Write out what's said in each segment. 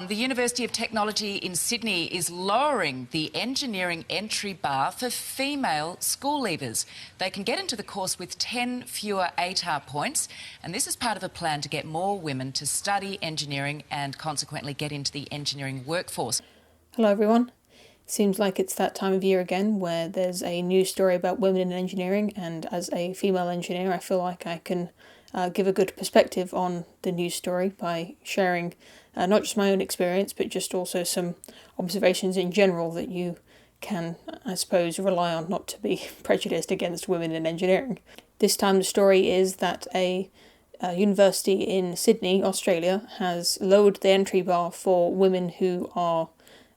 The University of Technology in Sydney is lowering the engineering entry bar for female school leavers. They can get into the course with 10 fewer ATAR points, and this is part of a plan to get more women to study engineering and consequently get into the engineering workforce. Hello everyone. Seems like it's that time of year again where there's a news story about women in engineering, and as a female engineer I feel like I can give a good perspective on the news story by sharing not just my own experience but just also some observations in general that you can, I suppose, rely on not to be prejudiced against women in engineering. This time the story is that a university in Sydney, Australia, has lowered the entry bar for women who are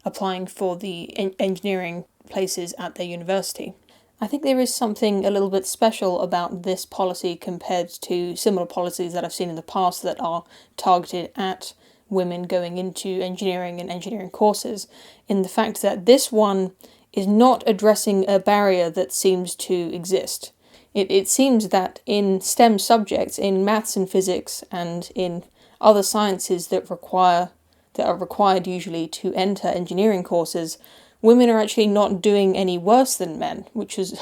applying for the engineering places at their university. I think there is something a little bit special about this policy compared to similar policies that I've seen in the past that are targeted at women going into engineering and engineering courses, in the fact that this one is not addressing a barrier that seems to exist. It seems that in STEM subjects, in maths and physics and in other sciences that are required usually to enter engineering courses, women are actually not doing any worse than men, which is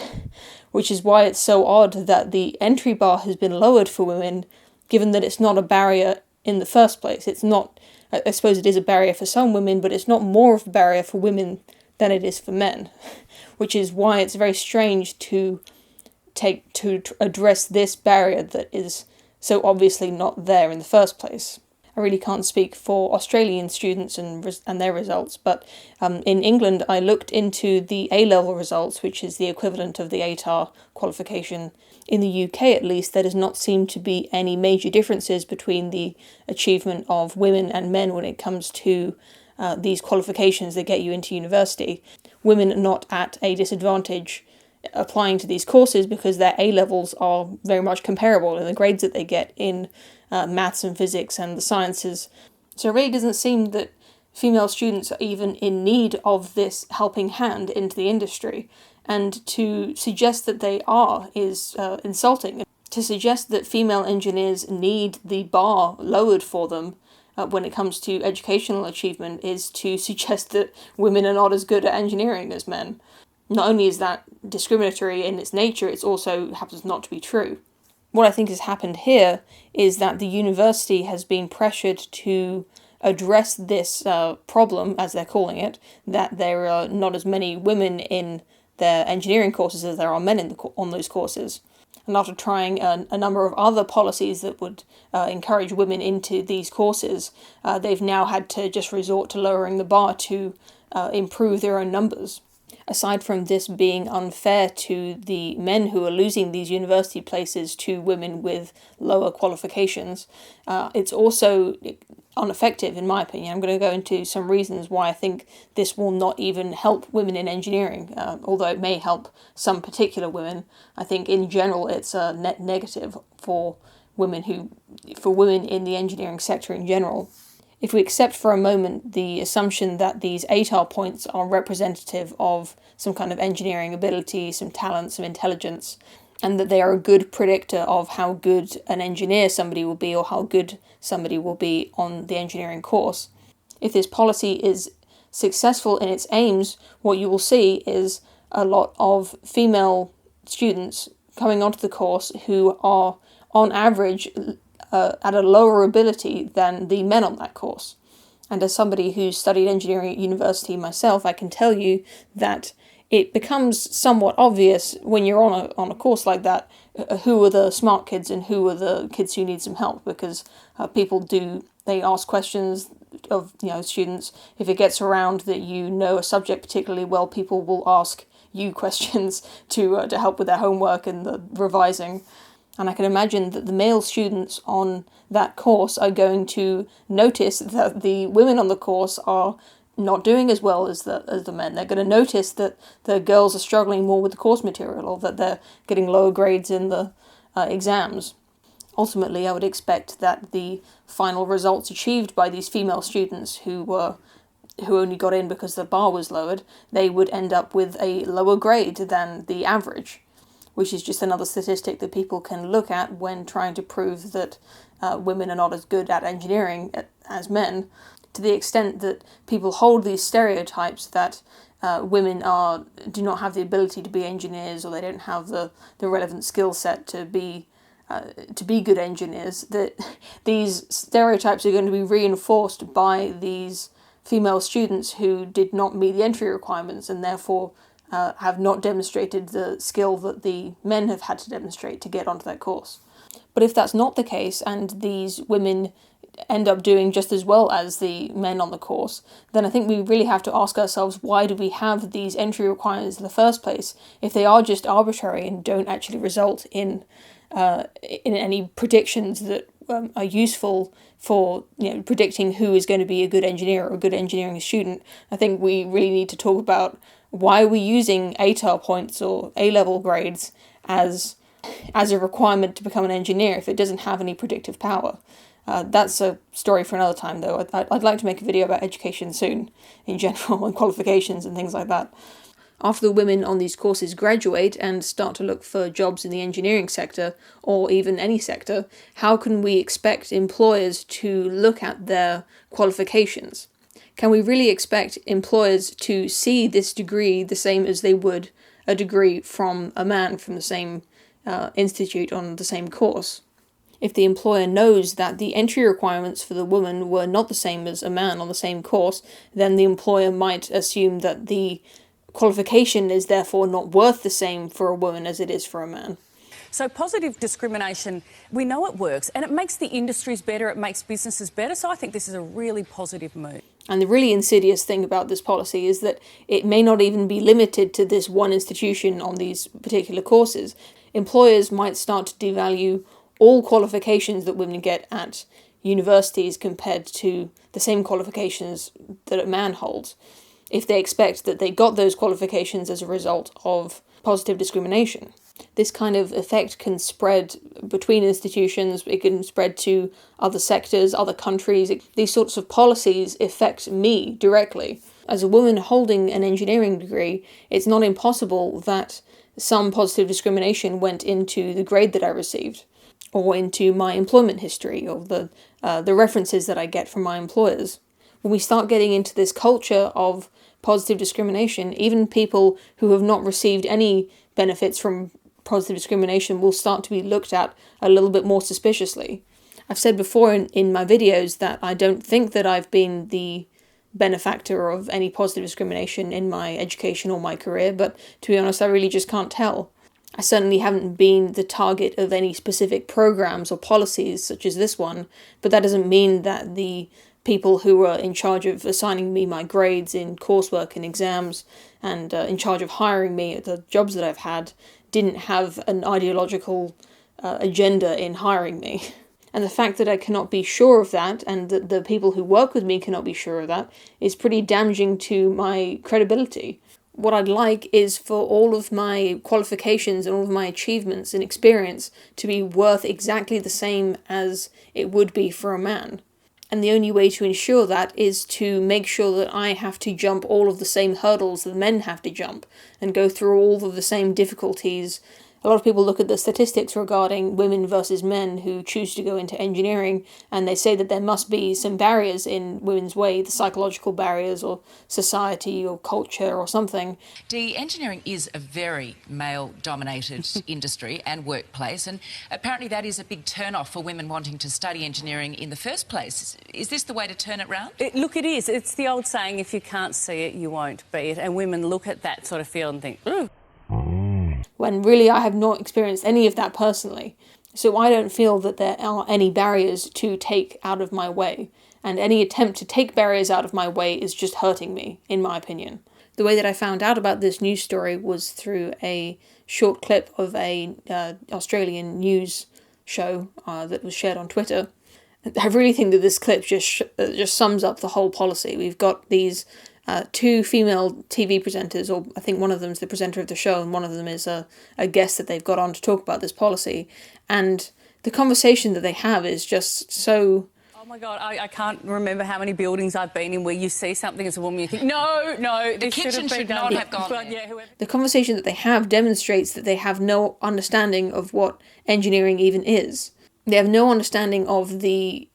why it's so odd that the entry bar has been lowered for women, given that it's not a barrier in the first place. It's not, I suppose it is a barrier for some women, but it's not more of a barrier for women than it is for men, which is why it's very strange to address this barrier that is so obviously not there in the first place. I really can't speak for Australian students and their results, but in England I looked into the A-level results, which is the equivalent of the ATAR qualification. In the UK at least, there does not seem to be any major differences between the achievement of women and men when it comes to these qualifications that get you into university. Women are not at a disadvantage applying to these courses because their A-levels are very much comparable in the grades that they get in maths and physics and the sciences. So it really doesn't seem that female students are even in need of this helping hand into the industry. And to suggest that they are is insulting. To suggest that female engineers need the bar lowered for them when it comes to educational achievement is to suggest that women are not as good at engineering as men. Not only is that discriminatory in its nature, it also happens not to be true. What I think has happened here is that the university has been pressured to address this problem, as they're calling it, that there are not as many women in their engineering courses as there are men on those courses. And after trying a number of other policies that would encourage women into these courses, they've now had to just resort to lowering the bar to improve their own numbers. Aside from this being unfair to the men who are losing these university places to women with lower qualifications, it's also ineffective, in my opinion. I'm going to go into some reasons why I think this will not even help women in engineering, although it may help some particular women. I think in general it's a net negative for women in the engineering sector in general. If we accept for a moment the assumption that these ATAR points are representative of some kind of engineering ability, some talent, some intelligence, and that they are a good predictor of how good an engineer somebody will be or how good somebody will be on the engineering course, if this policy is successful in its aims, what you will see is a lot of female students coming onto the course who are, on average, at a lower ability than the men on that course. And as somebody who's studied engineering at university myself, I can tell you that it becomes somewhat obvious when you're on a course like that who are the smart kids and who are the kids who need some help, because they ask questions of students. If it gets around that you know a subject particularly well, people will ask you questions to help with their homework and the revising. And I can imagine that the male students on that course are going to notice that the women on the course are not doing as well as the men. They're going to notice that the girls are struggling more with the course material, or that they're getting lower grades in the exams. Ultimately, I would expect that the final results achieved by these female students who only got in because the bar was lowered, they would end up with a lower grade than the average, which is just another statistic that people can look at when trying to prove that women are not as good at engineering as men. To the extent that people hold these stereotypes that women do not have the ability to be engineers, or they don't have the relevant skill set to be good engineers, that these stereotypes are going to be reinforced by these female students who did not meet the entry requirements and therefore have not demonstrated the skill that the men have had to demonstrate to get onto that course. But if that's not the case, and these women end up doing just as well as the men on the course, then I think we really have to ask ourselves, why do we have these entry requirements in the first place if they are just arbitrary and don't actually result in any predictions that are useful for predicting who is going to be a good engineer or a good engineering student. I think we really need to talk about why we're using ATAR points or A-level grades as a requirement to become an engineer if it doesn't have any predictive power. That's a story for another time, though. I'd like to make a video about education soon, in general, and qualifications and things like that. After the women on these courses graduate and start to look for jobs in the engineering sector, or even any sector, how can we expect employers to look at their qualifications? Can we really expect employers to see this degree the same as they would a degree from a man from the same institute on the same course? If the employer knows that the entry requirements for the woman were not the same as a man on the same course, then the employer might assume that the qualification is therefore not worth the same for a woman as it is for a man. So positive discrimination, we know it works, and it makes the industries better, it makes businesses better, so I think this is a really positive move. And the really insidious thing about this policy is that it may not even be limited to this one institution on these particular courses. Employers might start to devalue all qualifications that women get at universities compared to the same qualifications that a man holds, if they expect that they got those qualifications as a result of positive discrimination. This kind of effect can spread between institutions, it can spread to other sectors, other countries. These sorts of policies affect me directly. As a woman holding an engineering degree, it's not impossible that some positive discrimination went into the grade that I received, or into my employment history, or the references that I get from my employers. When we start getting into this culture of positive discrimination, even people who have not received any benefits from positive discrimination will start to be looked at a little bit more suspiciously. I've said before in my videos that I don't think that I've been the benefactor of any positive discrimination in my education or my career, but to be honest, I really just can't tell. I certainly haven't been the target of any specific programs or policies such as this one, but that doesn't mean that the people who were in charge of assigning me my grades in coursework and exams and in charge of hiring me at the jobs that I've had didn't have an ideological agenda in hiring me. And the fact that I cannot be sure of that, and that the people who work with me cannot be sure of that, is pretty damaging to my credibility. What I'd like is for all of my qualifications and all of my achievements and experience to be worth exactly the same as it would be for a man. And the only way to ensure that is to make sure that I have to jump all of the same hurdles that men have to jump, and go through all of the same difficulties. A lot of people look at the statistics regarding women versus men who choose to go into engineering, and they say that there must be some barriers in women's way, the psychological barriers or society or culture or something. Dee, engineering is a very male-dominated industry and workplace, and apparently that is a big turn-off for women wanting to study engineering in the first place. Is this the way to turn it round? Look, it is. It's the old saying, if you can't see it, you won't be it. And women look at that sort of field and think, ooh. When really I have not experienced any of that personally. So I don't feel that there are any barriers to take out of my way, and any attempt to take barriers out of my way is just hurting me, in my opinion. The way that I found out about this news story was through a short clip of a Australian news show that was shared on Twitter. I really think that this clip just sums up the whole policy. We've got these two female TV presenters, or I think one of them is the presenter of the show and one of them is a guest that they've got on to talk about this policy. And the conversation that they have is just so... Oh my God, I can't remember how many buildings I've been in where you see something as a woman, you think, no, the kitchen should not have gone there. Yeah, whoever. The conversation that they have demonstrates that they have no understanding of what engineering even is. They have no understanding of the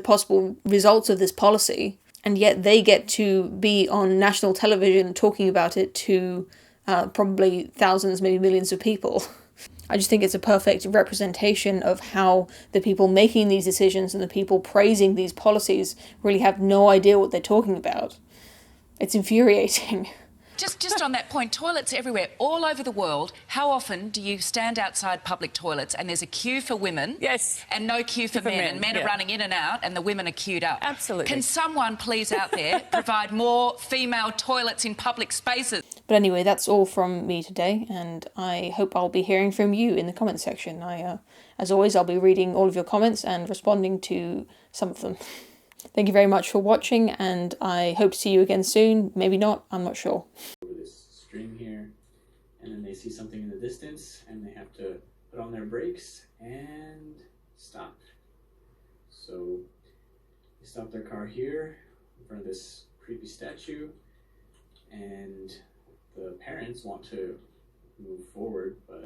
possible results of this policy. and yet they get to be on national television talking about it to probably thousands, maybe millions of people. I just think it's a perfect representation of how the people making these decisions and the people praising these policies really have no idea what they're talking about. It's infuriating. Just on that point, toilets everywhere, all over the world. How often do you stand outside public toilets and there's a queue for women, yes, and no queue for men, and men are running in and out and the women are queued up? Absolutely. Can someone please out there provide more female toilets in public spaces? But anyway, that's all from me today, and I hope I'll be hearing from you in the comments section. As always, I'll be reading all of your comments and responding to some of them. Thank you very much for watching, and I hope to see you again soon. Maybe not, I'm not sure. Over this string here, and then they see something in the distance, and they have to put on their brakes and stop. So they stop their car here in front of this creepy statue, and the parents want to move forward, but